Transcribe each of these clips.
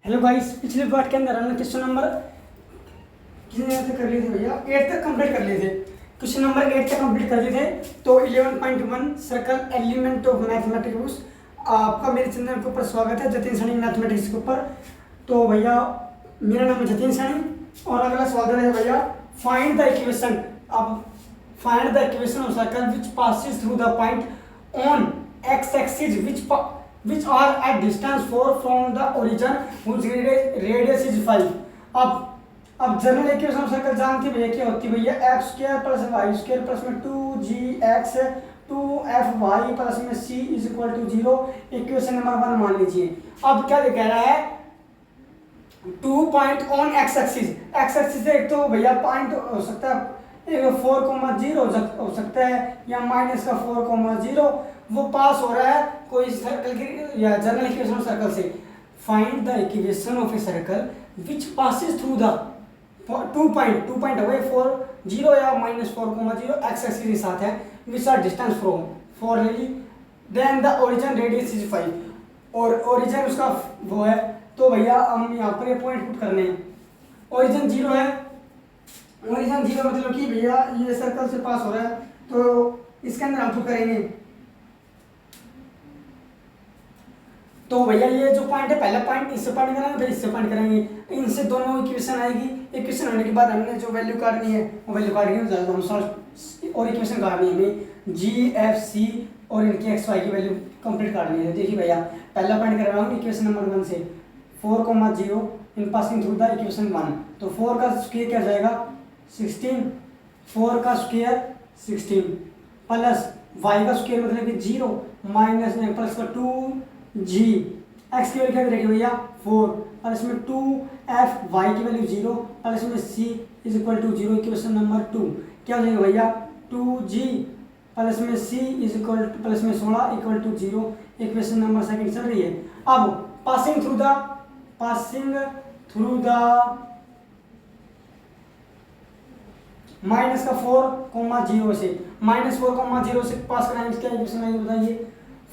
Hello guys, पिछले part के अंदर हमने क्वेश्चन नंबर कितने तक कर लिए थे भैया? 8 तक कंप्लीट कर लिए थे। क्वेश्चन नंबर 8 तक कंप्लीट कर लिए थे। तो 11.1 सर्कल एलिमेंट ऑफ मैथमेटिक्स। आपका मेरे चैनल के ऊपर स्वागत है, जतिन सैनी मैथमेटिक्स के ऊपर। तो भैया मेरा नाम है जतिन सैनी और अगला स्वागत है भैया फाइंड द इक्वेशन। अब find the equation of circle which passes through the point on x axis which are at distance 4 from the origin whose radius is 5। अब जनरल इक्वेशन ऑफ सर्कल जानते भैया क्या होती है भैया? X square plus y square plus में 2gx 2fy plus में c is equal to 0। Equation number 1 मान लीजिए। अब क्या कह रहा है? 2 point on x axis. X axis से एक तो भैया पॉइंट हो सकता है 4,0 हो सकता है या माइनस का 4,0 वो पास हो रहा है कोई सर्कल की या जनरल इक्वेशन ऑफ सर्कल से। Find the equation of a circle which passes through the 2 point हो गए 4,0 या -4,0 एक्स एक्सिस के साथ है विच आर डिस्टेंस फ्रॉम 4 ले ली। Then the origin radius is 5 और ओरिजिन उसका वो है। तो भैया हम यहाँ पर ये पॉइंट पुट करने हैं। ओरिजिन 0 है। ओरिजिन 0 मतलब कि भैया ये सर्कल से पास हो रहा है तो इसके अंदर हम पुट करेंगे। तो भैया ये जो पॉइंट है पहला पॉइंट इससे पॉइंट करेंगे फिर इससे पॉइंट करेंगे, इनसे दोनों इक्वेशन आएगी। इक्वेशन होने के बाद हमने जो वैल्यू काटनी है वो वैल्यू काटेंगे और इक्वेशन काटनी है हमें जी एफ सी और इनकी एक्स वाई की वैल्यू कंप्लीट काटनी है। देखिए भैया पहला पॉइंट कर रहा हूँ इक्वेशन नंबर 1 से 4,0 इन पासिंग थ्रू द इक्वेशन 1। तो 4 का स्क्वायर क्या जाएगा 16, 4 का स्क्वायर 16 प्लस वाई का स्क्वायर मतलब कि 0 माइनस प्लस का 2g एक्स की वैल्यू क्या करेगी भैया 4 और इसमें 2f वाई की वैल्यू 0 और इसमें c is equal to 0। Equation number 2 क्या हो जाएगा भैया 2g प्लस में c इज इक्वल प्लस में 16 इक्वल टू 0। इक्वेशन नंबर 2 चल रही है। अब पासिंग थ्रू द माइनस का 4,0 से -4,0 से पास कराएंगे क्या इक्वेशन आएगी बताइए?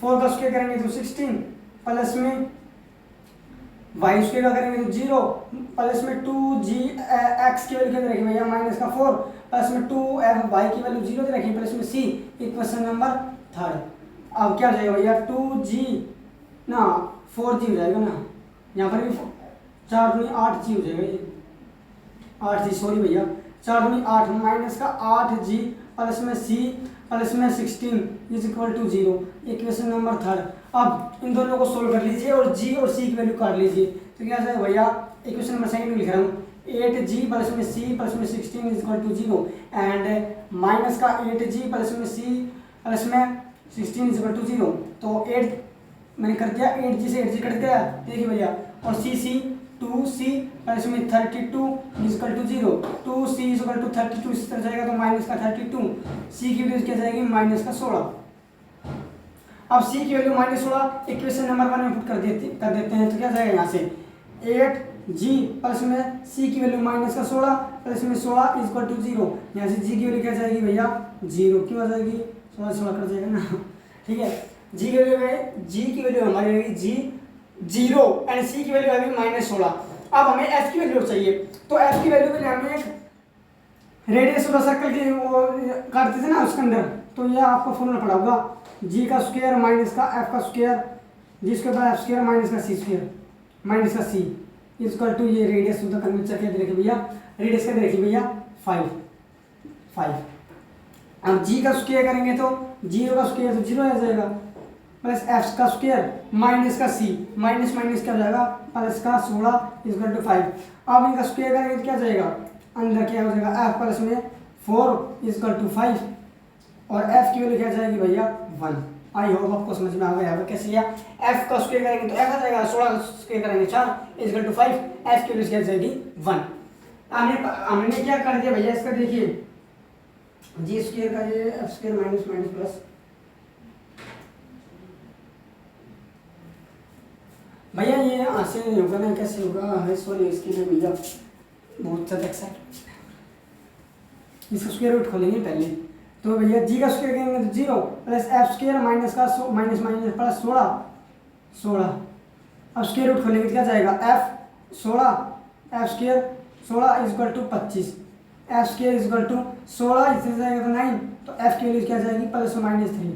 4 का स्क्वायर करेंगे तो 16 प्लस में वाई स्क्वायर का करेंगे तो 0 प्लस में 2g एक्स की वैल्यू क्या रखेंगे भैया -4 प्लस में 2f वाई की वैल्यू 0 दे रखेंगे प्लस में c। Equation number 3। अब क्या हो जाएगा भैया 2g ना 4g हो जाएगा ना, यहाँ पर भी 4 दूनी 8g हो जाएगा 8g सॉरी भैया 4 दूनी 8 माइनस का 8g प्लस में c प्लस में 16 is equal to 0। Equation number 3। अब इन दोनों को सोल्व कर लीजिए और g और c की वैल्यू काट लीजिए। तो क्या जाएगा भैया इक्वेशन नंबर 2 में लिख रहा हूँ 8g प्लस में c प्लस में 16 is equal to 0 and minus का 8g प्लस में c प्लस में 16 इज इक्वल टू 0। तो 8 मैंने कर दिया 8g से 8g कट गया देखिए भैया और c 2c प्लस में 32 is equal to 0। 2c is equal to 32 इस तरह जाएगा तो माइनस का 32 c की वैल्यू क्या जाएगी माइनस का 16। अब c की वैल्यू -16 इक्वेशन नंबर 1 में पुट कर देते हैं। तो क्या जाएगा यहाँ से 8g प्लस में c की वैल्यू माइनस का 16 प्लस में 16 इज इक्वल टू 0। यहाँ से g की वैल्यू क्या जाएगी भैया 0 क्यों आ जाएगी 16 कट जाएगा ना ठीक है। g की वैल्यू हमारी रहेगी g 0 एंड c की वैल्यू आएगी -16। अब हमें f की वैल्यू चाहिए तो f की वैल्यू के लिए हमें रेडियस ऑफ द सर्कल की वो काटते थे ना उसके अंदर। तो ये आपको फॉर्मूला पड़ा होगा g का स्क्वायर माइनस का f का स्क्वायर जिसके बाद f स्क्वायर माइनस का c स्क्वायर माइनस का c इज इक्वल टू ये रेडियस ऑफ द कर्वेचर क्या देखिए भैया रेडियस क्या देखिए भैया 5। अब g का स्क्वायर करेंगे तो 0 का स्क्वायर तो 0 आ जाएगा प्लस f का स्क्वायर माइनस का c माइनस माइनस क्या हो जाएगा प्लस का 16 इज इक्वल टू 5। अब इनका स्क्वायर करेंगे तो क्या जाएगा अंदर क्या हो जाएगा f प्लस में 4 इज इक्वल टू 5 और f की वैल्यू क्या जाएगी भैया 1। आई होप आपको समझ में आ गया है कैसे लिया। f का स्क्वायर करेंगे तो f आ जाएगा 16 का स्क्वायर करेंगे 4 इज इक्वल टू 5 f की वैल्यू क्या जाएगी 1। हमने क्या कर दिया भैया इसका देखिए जी स्क्वायर का ये f square minus minus plus भैया ये ऐसे नहीं होगा ना कैसे होगा है सॉरी इसके लिए भैया बहुत ज़्यादा एक्साइट इसका स्क्वायर रूट खोलेंगे पहले। तो भैया g का स्क्वायर करेंगे तो 0 प्लस f स्क्वायर माइनस का माइनस प्लस 16 अब स्क्वायर रूट खोलेंगे तो क्या जाएगा f 16 f square 16 is equal to 25, f square is equal to 16 इससे जाएगा तो 9, तो एफ की वैल्यू क्या जाएगी +-3।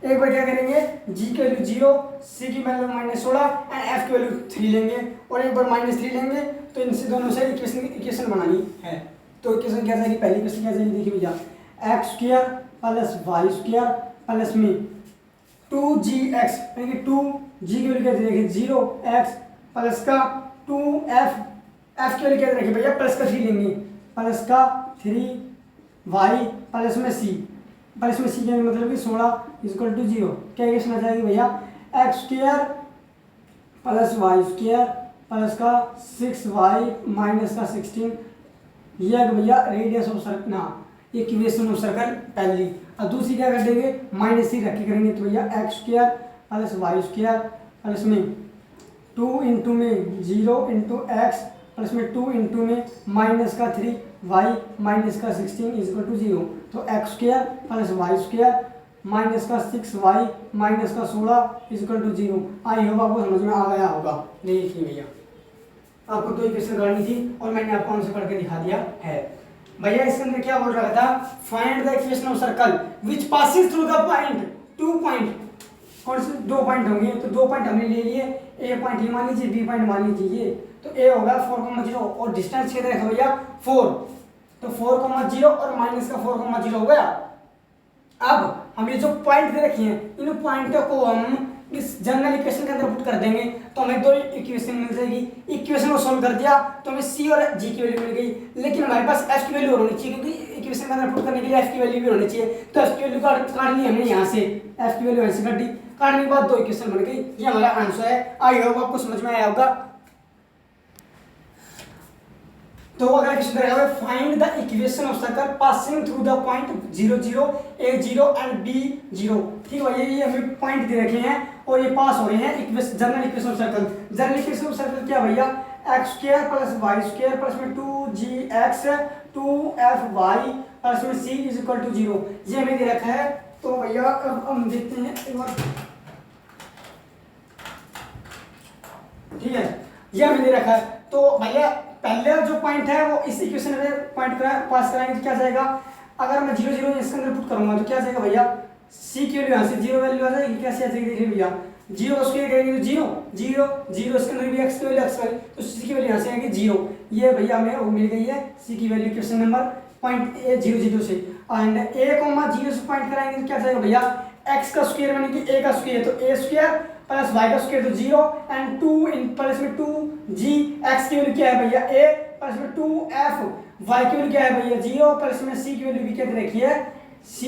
एक बार क्या करेंगे, जी की वैल्यू 0, सी की वैल्यू -16 एंड एफ की वैल्यू 3 लेंगे और एक बार -3 लेंगे, तो इनसे दोनों से इक्वेशन बनानी है। तो इक्वेशन क्या जाएगी, पहली इक्वेशन क्या जाएगी, देखिए भैया x square plus y square plus में 2gx यानी कि 2g की वैल्यू क्या देखिए 0x प्लस का 2f, f की वैल्यू क्या देखिए भैया प्लस का 3 लेंगे, प्लस का 3y प्लस में c, प्लस में c का मतलब कि 16 इक्वल टू 0। क्या इक्वेशन आ जाएगी भैया, x square plus y square plus का 6y माइनस का 16, यह भैया रेडियस ऑफ सर्कल ना इक्वेशन ऑफ सर्कल पहली। अब दूसरी क्या कर देंगे, -3 रख के करेंगे, तो भैया x square plus y square plus में 2 इंटू में 0 इंटू एक्स प्लस में 2 इंटू में माइनस का 3y माइनस का 16 इज इक्वल टू 0। तो x square plus y square minus का 6y माइनस का 16 is equal to 0। I hope आपको समझ में आ गया होगा। देखिए भैया आपको दो इक्वेशन करनी थी और मैंने आपको आंसर करके दिखा दिया है। भैया इसके अंदर क्या बोल रहा था, find the equation of circle which passes through the point, 2 point, कौन से 2 पॉइंट होंगे, तो 2 पॉइंट हमने ले लिए, ए पॉइंट ये मान लीजिए, बी पॉइंट मान लीजिए ये, तो ए होगा 4,0 और डिस्टेंस कितना रखा भैया 4, तो 4,0 और माइनस का 4,0 हो गया। अब हम ये जो पॉइंट दे रखे हैं इन पॉइंटों को हम इस जनरल इक्वेशन के अंदर पुट कर देंगे, तो हमें 2 इक्वेशन मिल जाएगी। इक्वेशन को सॉल्व कर दिया तो हमें सी और जी की वैल्यू मिल गई, लेकिन हमारे पास एफ की वैल्यू होनी चाहिए, क्योंकि इक्वेशन के अंदर पुट करने के लिए एफ की वैल्यू भी होनी चाहिए। तो एफ की वैल्यू काट ली हमने यहाँ से, एफ की वैल्यू यहाँ से काट दी, काटने के बाद 2 इक्वेशन बन गई। ये हमारा आंसर है। आई होप आपको समझ में आया होगा। तो अगर क्वेश्चन रहेगा find the equation of circle passing through the point 0 0 a 0 and b 0, ठीक है, ये हमें पॉइंट दे रखे हैं और ये पास हो रहे हैं general equation of circle. General equation of circle क्या भैया, x square plus y square plus में 2gx 2fy प्लस में c इज इक्वल टू 0, ये हमें दे रखा है। तो भैया अब हम देखते हैं एक बार, ठीक है, ये हमें दे रखा है। तो भैया पहले जो पॉइंट है वो इस इक्वेशन में पॉइंट पास कराएंगे तो क्या जाएगा, अगर मैं 0 0 इसके अंदर पुट करूंगा तो क्या जाएगा भैया, c की वैल्यू यहाँ से 0 वैल्यू आ जाएगी, कैसे आ जाएगी देखिए भैया, 0 स्क्वायर करेंगे तो 0 0 0 इसके अंदर भी x की वैल्यू x वाली, तो c की वैल्यू यहाँ से आएगी 0। ये भैया हमें वो मिल गई है c की value question number point a 0 0 से। एंड a 0 से पॉइंट कराएंगे तो क्या जाएगा भैया, x का स्क्वायर यानी कि a का स्क्वायर, तो a स्क्वायर प्लस y का स्क्वायर तो 0 एंड 2 इन प्लस में 2g x की वैल्यू क्या है भैया a प्लस में 2f y की वैल्यू क्या है भैया 0 प्लस में c की वैल्यू भी क्या रखी है c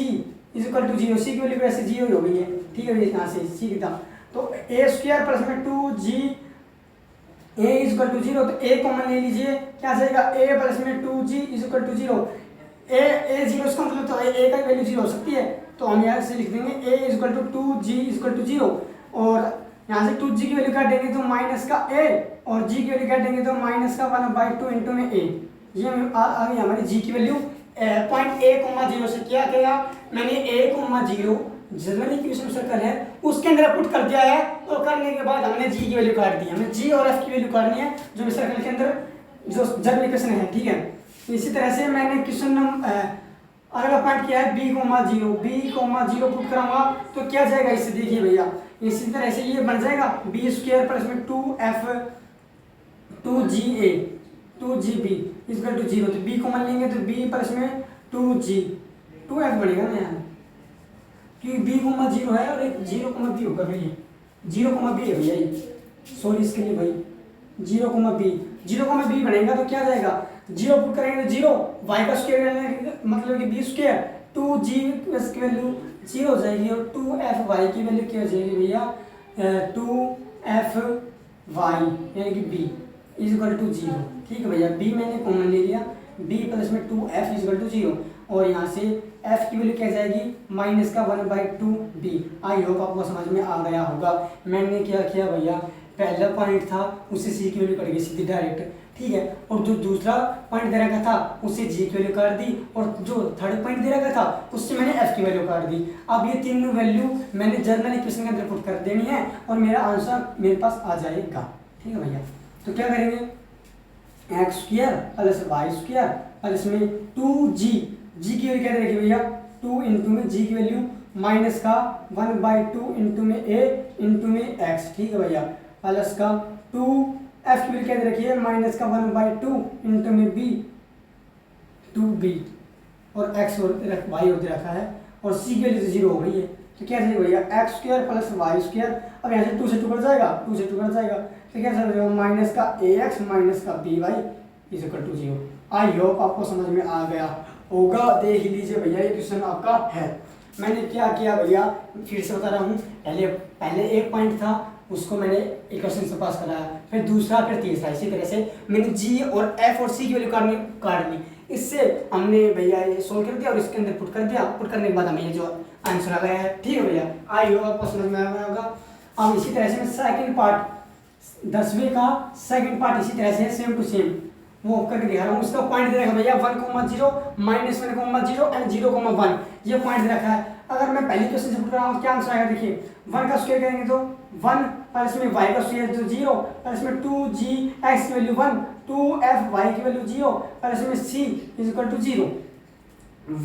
is equal to 0, c की वैल्यू वैसे 0 हो गई है, ठीक है भैया, यहाँ से c कितना, तो a स्क्वायर प्लस में 2g a is equal to 0, तो a कॉमन ले लीजिए, क्या जाएगा a प्लस में 2g is equal to 0, a 0 इसका मतलब तो a का वैल्यू 0 हो सकती है, तो हम यहाँ से लिख देंगे a is equal to 2g is equal to 0, और यहाँ से 2g की वैल्यू काट देंगे तो माइनस का a और g की वैल्यू काट देंगे तो माइनस का 1/2 इंटू में a, ये आ गई हमारी g की वैल्यू। पॉइंट a 0 से क्या किया मैंने, a 0 जनरल इक्वेशन सर्कल है उसके अंदर पुट कर दिया है, और करने के बाद हमने g की वैल्यू काट दी, हमें g और f की वैल्यू काटनी है जो सर्कल के अंदर जो जनरल इक्वेशन है, ठीक है। इसी तरह से मैंने क्वेश्चन नंबर अगला पॉइंट किया है b 0 पुट कराऊंगा तो क्या जाएगा, इससे देखिए भैया, इसी तरह से ये बन जाएगा b स्क्वायर प्लस में 2f 2gb इक्वल टू 0, तो b कॉमन लेंगे तो b प्लस में 2f बनेगा ना यहाँ, क्योंकि b 0 है और एक 0b होगा भैया, 0b है भैया ये, सॉरी इसके लिए भाई 0b बनेगा तो क्या जाएगा, 0 पुट करेंगे तो 0, y का स्क्वायर मतलब कि b स्क्वायर 2g की वैल्यू 0 हो जाएगी और 2f की वैल्यू क्या हो जाएगी भैया 2f यानी कि b इज इक्वल टू 0, ठीक है भैया, b मैंने कॉमन ले लिया, b प्लस में 2f इज इक्वल टू 0, और यहाँ से f की वैल्यू क्या जाएगी माइनस का 1/2b। आई होप आपको समझ में आ गया होगा। मैंने क्या किया भैया, पहला पॉइंट था उससे c की वैल्यू कट गई सीधी डायरेक्ट, ठीक है, और जो दूसरा पॉइंट दे रखा था उससे g की वैल्यू काट दी, और जो थर्ड पॉइंट दे रखा था उससे मैंने f की वैल्यू काट दी। अब ये तीनों वैल्यू मैंने जनरल इक्वेशन के अंदर पुट कर देनी है और मेरा आंसर मेरे पास आ जाएगा। ठीक है भैया। तो क्या करेंगे, x square plus y square plus में 2g, जी की वैल्यू क्या रखिए भैया 2 इंटू में जी की वैल्यू माइनस का 1/2 इंटू में a इंटू में x, ठीक है भैया, प्लस का 2 f की वैल्यू क्या रखिए माइनस का 1/2 इंटू में b 2b और x और y होते रखा है और c की वैल्यू 0 हो गई है। तो क्या चाहिए भैया x square plus y square, अब यहाँ से 2 से 2 कट जाएगा, 2 से 2 कट जाएगा, तो क्या समझ माइनस का ax माइनस का by is equal to 0। I hope आपको समझ में आ गया होगा। देख लीजिए भैया ये क्वेश्चन आपका है। मैंने क्या किया भैया, फिर से बता रहा हूँ, पहले एक पॉइंट था उसको मैंने इक्वेशन से पास कराया, फिर दूसरा फिर तीसरा, इसी तरह से मैंने जी और एफ और सी की वैल्यू काट ली। इससे हमने भैया ये सोल्व कर दिया और इसके अंदर पुट कर दिया, पुट करने के बाद हमें ये जो आंसर आ गया है। ठीक है भैया, आई होप आपको समझ में आ गया होगा। अब इसी तरह से मैं सेकंड पार्ट 10वें का सेकंड पार्ट इसी तरह से सेम टू सेम वो करके दिखा रहा हूँ। उसका पॉइंट दे रखा भैया 1,0 -1,0 एंड 0,1 ये पॉइंट दे रखा है। अगर मैं पहले क्वेश्चन से पुट कर रहा हूँ क्या आंसर आएगा, देखिए 1 का स्क्वायर करेंगे तो 1 प्लस में y का स्क्वायर तो 0 प्लस में 2g x की वैल्यू 1 2f y की वैल्यू 0 प्लस में c is equal to 0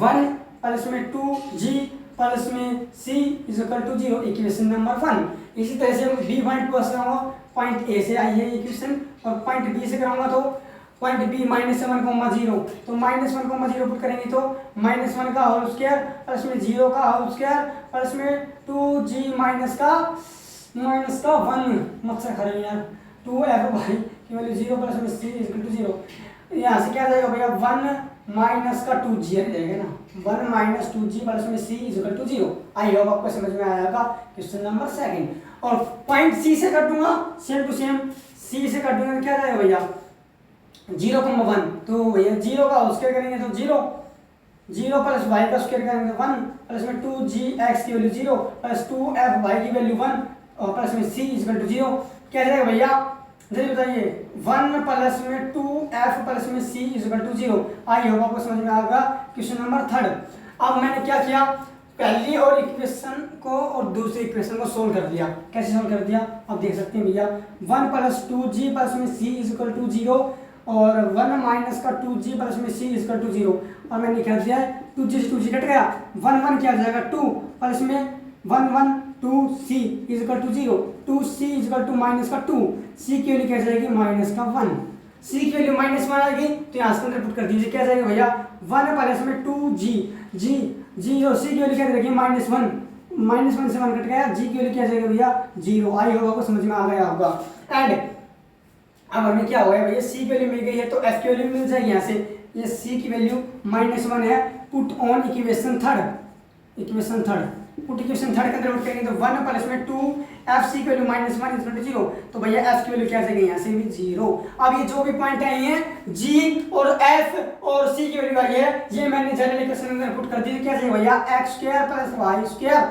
1 plus में 2g प्लस में c is equal to 0 equation number 1। इसी तरह से मैं b पॉइंट पास कराऊंगा, पॉइंट a से आई है इक्वेशन और पॉइंट b से कराऊंगा तो पॉइंट b -1,0 तो -1,0 पुट करेंगे तो -1 का होल स्क्वायर प्लस में 0 का होल स्क्वायर प्लस में 2g माइनस का 1 मत से करें यार 2f की वैल्यू 0 प्लस में c इज इक्वल टू 0। यहाँ से क्या जाएगा भैया 1 माइनस का 2g आ जाएगा ना 1 माइनस 2g प्लस में c is equal to 0। I hope आपको समझ में आएगा क्वेश्चन नंबर सेकंड। और पॉइंट c से काट दूंगा सेम टू सेम, c से काट दूंगा क्या जाएगा भैया 0,1 तो भैया 0 का होल स्क्वायर करेंगे तो 0 प्लस y का स्क्वायर करेंगे तो 1 प्लस में 2gx की वैल्यू 0 प्लस 2f y की वैल्यू 1 और प्लस में c इज इक्वल टू 0। क्या जाएगा भैया जल्दी बताइए 1 प्लस में 2f प्लस में c is equal to 0। I hope आपको समझ में आएगा क्वेश्चन नंबर थर्ड। अब मैंने क्या किया पहली और इक्वेशन को और दूसरी इक्वेशन को सोल्व कर दिया। कैसे सोल्व कर दिया आप देख सकते हैं भैया 1 प्लस 2g प्लस में c इज इक्वल टू 0 और 1 माइनस का 2g प्लस में c इज इक्वल टू 0 और मैंने निकाल दिया है 2g से 2g कट गया 1 क्या हो जाएगा 2 प्लस में 1 2c is equal to 0 2c is equal to minus का 2 c की वैल्यू क्या जाएगी माइनस का 1 c की वैल्यू -1 आएगी तो यहाँ से अंदर पुट कर दीजिए क्या जाएगा भैया 1 प्लस में 2g g और c की वैल्यू क्या जाएगी -1 से 1 कट गया g की वैल्यू क्या जाएगा भैया 0। आई होगा आपको समझ में आ गया होगा। एंड अब हमें क्या हो गया भैया c की वैल्यू मिल गई है तो f की वैल्यू मिल जाएगी। यहाँ से ये c की वैल्यू -1 है, put on equation third put equation third के अंदर पुट करेंगे तो 1 प्लस में 2 f c की वैल्यू -1 इज इक्वल टू 0 तो भैया f की वैल्यू क्या जाएगी यहाँ से भी 0। अब ये जो भी पॉइंट आई हैं g और f और c की वैल्यू आई है ये मैंने जनरल इक्वेशन के अंदर पुट कर दी। क्या चाहिए भैया x square plus y square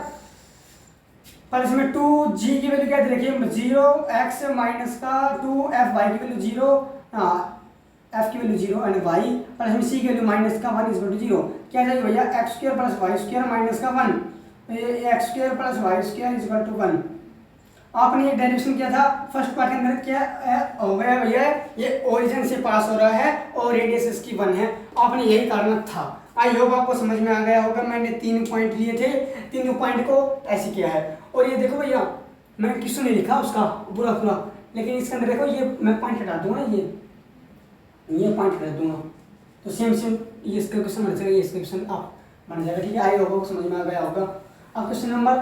plus में 2g की वैल्यू क्या दे रखी है 0x माइनस का 2f y की वैल्यू 0 f की वैल्यू 0 एंड y प्लस में c की वैल्यू माइनस का 1 इज इक्वल टू 0। क्या जाएगा भैया x square plus y square minus का 1 x square plus y square is equal to 1। आपने ये डेरिवेशन किया था फर्स्ट पार्ट के अंदर क्या हो गया भैया ये ओरिजिन से पास हो रहा है और रेडियस इसकी 1 है। आपने यही करना था। आई होप आपको समझ में आ गया होगा। मैंने 3 पॉइंट लिए थे, तीनों पॉइंट को ऐसे किया है। और ये देखो भैया मैंने क्वेश्चन नहीं लिखा उसका पूरा लेकिन इसके अंदर देखो ये मैं पॉइंट हटा दूंगा ये पॉइंट हटा दूंगा तो सेम ये इसका क्वेश्चन बन जाएगा, ये इसका क्वेश्चन आप बन जाएगा। ठीक है, आई होप समझ में आ गया होगा। अब क्वेश्चन नंबर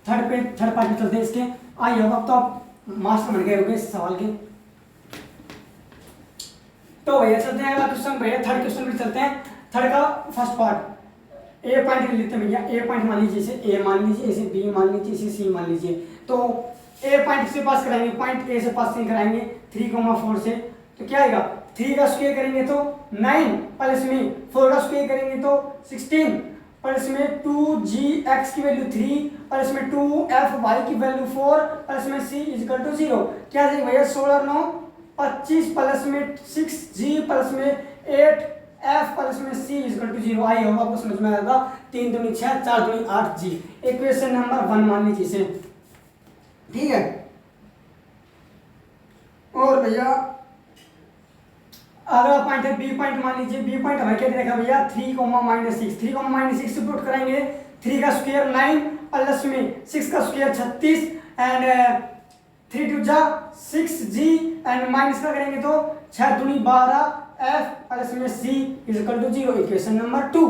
थर्ड पार्ट में चलते हैं इसके। आई होप अब तो आप मास्टर बन गए होंगे इस सवाल के। तो भैया चलते हैं अगला क्वेश्चन भैया थर्ड क्वेश्चन पे चलते हैं। थर्ड का फर्स्ट पार्ट ए पॉइंट ले लेते हैं भैया। ए पॉइंट मान लीजिए इसे ए मान लीजिए, इसे बी मान लीजिए, इसे सी मान लीजिए। तो ए पॉइंट से पास कराएंगे, पॉइंट ए से पास नहीं कराएंगे 3,4 से तो क्या आएगा 3 का स्क्वायर करेंगे तो 9 प्लस में 4 का स्क्वायर करेंगे तो 16 प्लस में 2gx की वैल्यू 3 प्लस में 2fy की वैल्यू 4 प्लस में c इज इक्वल टू 0। क्या जाएगा भैया 16 9 25 प्लस में 6g प्लस में 8f प्लस में c इज इक्वल टू 0। आई होगा आपको समझ में आएगा। 3 दूनी 6 4 दूनी 8g इक्वेशन नंबर 1 मान लीजिए इसे। ठीक है, भैया अगला पॉइंट है बी पॉइंट, मान लीजिए बी पॉइंट हमें क्या दे रखा भैया 3, -6, 3, -6 से पुट करेंगे, 3 का स्क्वायर 9 प्लस में 6 का स्क्वायर 36 एंड 3 2 जा 6g एंड माइनस का करेंगे तो 6 दूनी 12 f प्लस में c is equal to 0, equation number 2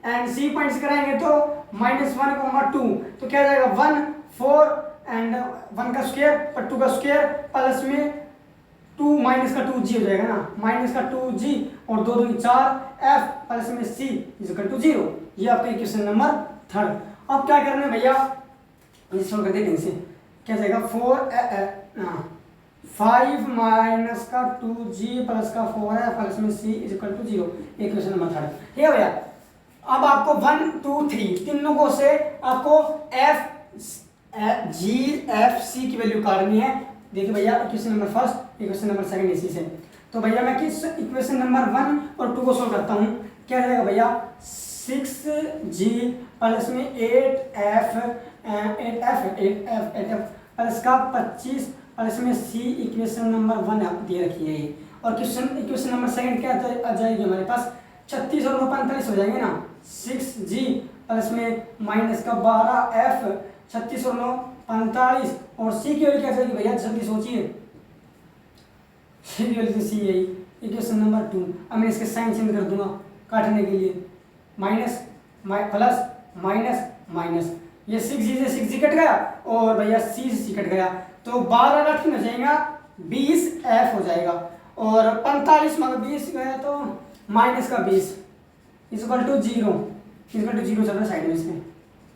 and c points कराएंगे तो -1, 2 तो क्या जाएगा 1 4 एंड 1 का स्क्वायर पर 2 का स्क्वायर प्लस में 2 माइनस का 2g हो जाएगा ना, माइनस का 2g और 2 दूनी 4 f प्लस में c इज इक्वल टू 0। ये आपका इक्वेशन नंबर 3। अब क्या करना है भैया, ये सॉल्व कर देंगे इसे, क्या जाएगा 5 माइनस का 2g प्लस का 4f प्लस में c is equal to 0, equation number 3। ठीक है भैया, अब आपको 1 2 3 तीन लोगों से आपको f g f c की वैल्यू काटनी है। देखिए भैया equation number first, equation number second इसी से, तो भैया मैं किस इक्वेशन नंबर 1 और 2 को सोल्व करता हूँ। क्या जाएगा भैया 6g प्लस में 8f प्लस का 25 प्लस में c इक्वेशन नंबर 1 दे रखी है ये, और इक्वेशन नंबर सेकंड क्या आ जाएगी हमारे पास 36 और 45 हो जाएंगे ना, 6g प्लस में माइनस का 12f 36 और 9 45 और c की वैल्यू क्या जाएगी भैया जल्दी सोचिए, c की वैल्यू c है इक्वेशन नंबर 2। अब मैं इसके साइन चेंज कर दूंगा काटने के लिए, माइनस प्लस माइनस माइनस, ये 6g से 6g कट गया और भैया c से c कट गया, तो 12 रट में हो जाएगा 20f हो जाएगा, और 45 मगर 20 गया तो माइनस का 20 इक्वल टू 0 चल रहा है साइड में, इसमें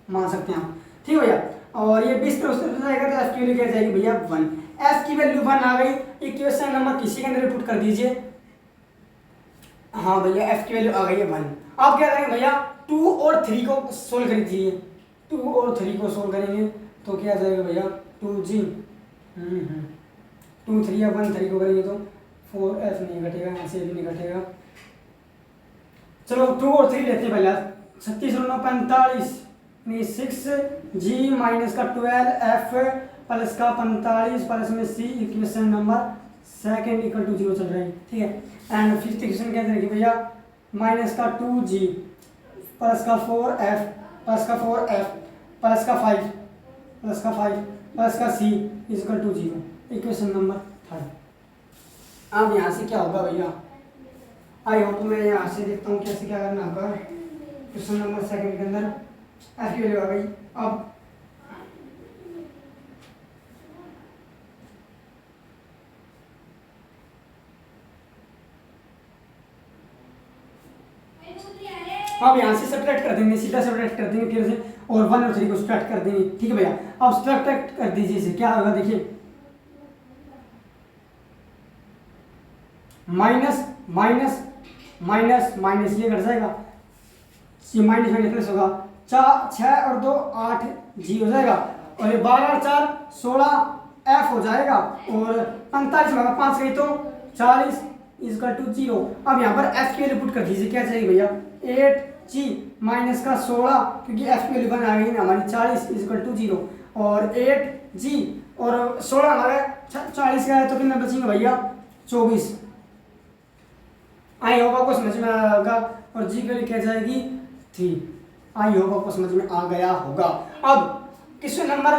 मान सकते हैं आप। ठीक है भैया, और ये 20 पे जाएगा तो f की वैल्यू क्या जाएगी भैया 1, f की वैल्यू 1 आ गई। इक्वेशन नंबर किसी के अंदर पुट कर दीजिए, हाँ भैया f की वैल्यू आ गई है 1। आप क्या करेंगे भैया 2 और 3 को सोल्व कर दीजिए, 2 और 3 को सोल्व करेंगे तो क्या जाएगा भैया 2g 2 3 या 1 3 को करेंगे तो 4f नहीं घटेगा, यहाँ से भी नहीं घटेगा। चलो 2 और 3 लेते हैं पहले, 36 और 9 45 नहीं 6g माइनस का 12f प्लस का 45 प्लस में c equation number second equal to 0 चल रहा है। ठीक है, एंड फिफ्थ इक्वेशन क्या रहेगी भैया माइनस का 2g प्लस का 4f प्लस का 4f प्लस का 5 प्लस का c equal to 0, equation number 3। अब यहाँ से क्या होगा भैया, आई होप मैं यहाँ से देखता हूँ कैसे क्या करना होगा। क्वेश्चन नंबर सेकंड के अंदर f की वैल्यू आ गई। अब यहाँ से सब्ट्रैक्ट कर देंगे, सीधा सब्ट्रैक्ट कर देंगे फिर से, और 1 और 3 को सब्ट्रैक्ट कर देंगे। ठीक है भैया, अब सब्ट्रैक्ट कर दीजिए इसे, क्या होगा देखिए माइनस माइनस माइनस माइनस ये कट जाएगा, ये माइनस माइनस प्लस होगा, 6 और 2 8 जी हो जाएगा, और ये 12 और 4 16 एफ हो जाएगा, और 45 में 5 गई तो 40 इक्वल टू 0। अब यहाँ पर एफ की वैल्यू पुट कर दीजिए, क्या चाहिए भैया 8g माइनस का 16, क्योंकि एफ की वैल्यू बन आ गई ना हमारी 40 इक्वल टू 0, और 8g और 16 हमारे 40 का है तो कितना बचेंगे भैया 24। आई होप आपको समझ में आएगा, और जी की वैल्यू क्या जाएगी 3। आई होप आपको समझ में आ गया होगा। अब क्वेश्चन नंबर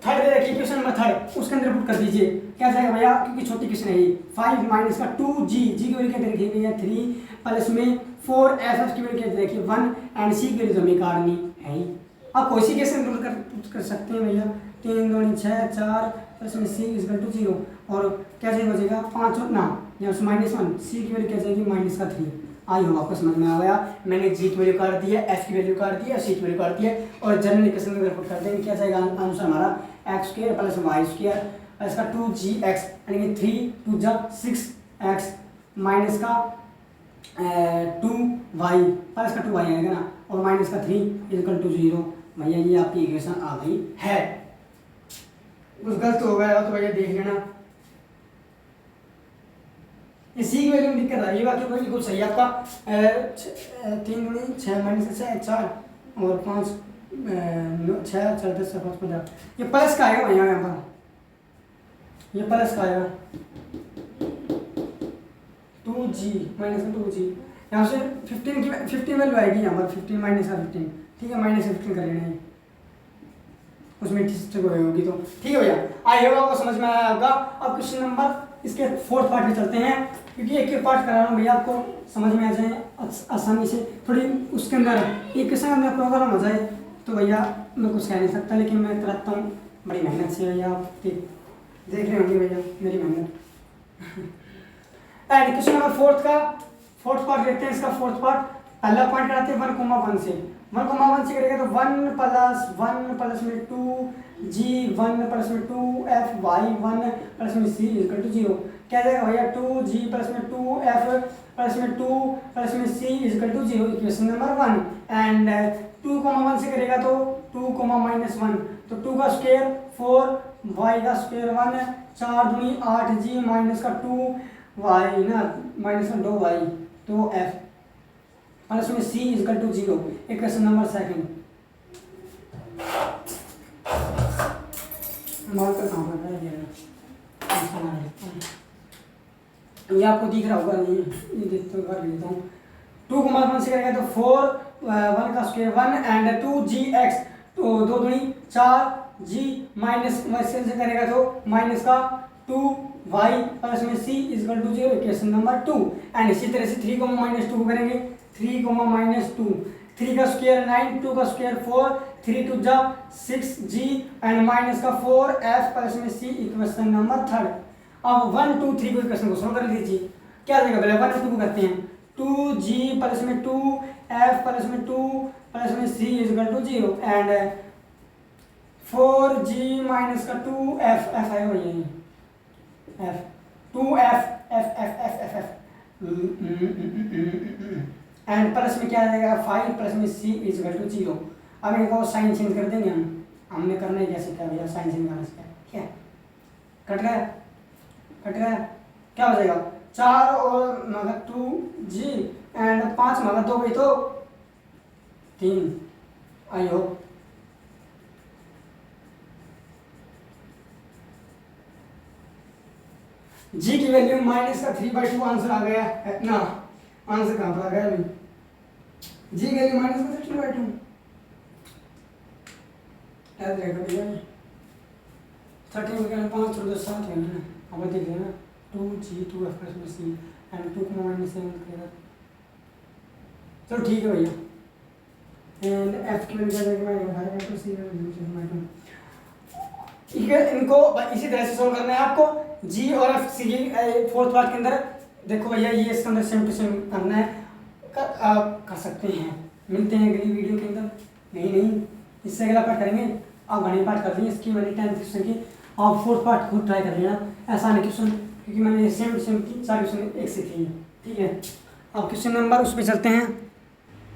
3 दे रखिए, क्वेश्चन नंबर 3 उसके अंदर पुट कर दीजिए, क्या जाएगा भैया क्योंकि छोटी क्वेश्चन है ये, 5 माइनस का 2g, जी की वैल्यू क्या दे रखी है भैया 3 प्लस में 4f की वैल्यू क्या दे रखी है 1, एंड सी की वैल्यू हमें काटनी है। आप कोई सी केस में कर सकते हैं भैया, 3 2 6 4 प्लस में c इक्वल टू 0, और क्या चाहिए बचेगा 5 और ना यहाँ से -1, सी की वैल्यू क्या जाएगी माइनस का 3। आई हो आपको समझ में आ गया, मैंने जी की वैल्यू काट दी है, एफ की वैल्यू काट दी है, सी की वैल्यू काट दी है, और जनरल इक्वेशन में पुट कर देंगे, क्या जाएगा आंसर हमारा x square plus y square plus का 2gx यानी कि 3 2 जा 6x माइनस का 2y प्लस का 2y आएगा ना, और माइनस का 3 इक्वल टू 0। भैया ये आपकी इक्वेशन आ गई है। कुछ गलत हो गया तो भैया देख लेना, इसी की वैल्यू में दिक्कत आ रही है, बाकी कोई बिल्कुल सही है आपका। 3 गुणी 6 माइनस 6 4 और 5 6 4 10 5 15, ये प्लस का आएगा भैया, यहाँ पर ये प्लस का आएगा। 2g माइनस का 2g, यहाँ से 15 वैल्यू आएगी यहाँ पर 15 माइनस का 15, ठीक है, माइनस 15 कर लेना है उसमें सिस्टम होगी तो ठीक है भैया। आई होप आपको समझ में आया होगा। अब क्वेश्चन नंबर इसके फोर्थ पार्ट में चलते हैं, क्योंकि एक एक पार्ट करा रहा हूँ भैया आपको समझ में आ जाए आसानी से, थोड़ी उसके अंदर एक क्वेश्चन अंदर प्रॉब्लम हो जाए तो भैया मैं कुछ कह नहीं सकता, लेकिन मैं कराता हूँ बड़ी मेहनत से भैया, आप देख रहे होंगे भैया मेरी मेहनत। And question number fourth part देखते हैं। इसका फोर्थ पार्ट पहला पार्ट कराते हैं 1,1 से। 1,1 से करेगा तो 1 प्लस में 2g 1 प्लस में 2f y 1 प्लस में c इक्वल टू 0। क्या जाएगा भैया 2g प्लस में 2f प्लस में 2 प्लस में c equal to 0, equation number 1। And 2,1 से करेगा तो 2,-1 तो 2 का स्क्वायर 4 y का स्क्वायर 1 4 दूनी 8g माइनस का 2y ना माइनस का 2y तो f प्लस में c equal to 0, equation number 2। Marker कहाँ पर है ये आपको दिख रहा होगा, ये देखते कर लेता हूँ। 2,1 से करेगा तो 4 1 का स्क्वायर 1 एंड 2gx तो 2 दूनी 4g माइनस से करेगा तो माइनस का 2y प्लस में c equal to 0, equation number 2। And इसी तरह से 3, -2 करेंगे 3, -2 3 का स्क्वायर 9 2 का स्क्वायर 4 3 2 जा 6g एंड माइनस का 4f प्लस में c, इक्वेशन नंबर 3। अब 1 2 3 को इक्वेशन को सॉल्व कर लीजिए। क्या देगा पहले 1 2 को करते हैं 2g प्लस में 2f प्लस में 2 प्लस में c equal to 0 and 4g minus का 2f f आएगा भैया f 2f f and plus में क्या आ जाएगा 5 प्लस में c इक्वल टू 0। अब इनको साइन चेंज कर देंगे हमने करना ही कैसे क्या भैया, साइन चेंज करना सीखा, ठीक है। कट गया क्या हो जाएगा 4 और मगर 2g एंड 5 मगर 2 गई तो 3। आई होप g की वैल्यू माइनस का 3/2 आंसर आ गया है ना, आंसर कहाँ पर आ गया अभी, g की वैल्यू माइनस का 3/2 याद रहेगा भैया 13 के 5 थोड़ा 7 है ना, अब देख लेना 2g 2f प्लस में c एंड 2 को माइनस 7 करेगा तो ठीक है भैया। एंड f की वैल्यू क्या मैं उठाया तो c में ठीक है। इनको इसी तरह से सोल्व करना है आपको, g और f c फोर्थ पार्ट के अंदर देखो भैया ये इसके अंदर सेम टू सेम करना है, कर सकते हैं। मिलते हैं अगली वीडियो के अंदर, नहीं इससे अगला पार्ट करेंगे। आप घने पार्ट कर लेंगे इसकी, मैंने 10th क्वेश्चन की, आप फोर्थ पार्ट खुद ट्राई कर लेना, आसान है क्वेश्चन, क्योंकि मैंने सेम टू सेम की 4 क्वेश्चन एक से किए, ठीक है। अब क्वेश्चन नंबर उस पर चलते हैं।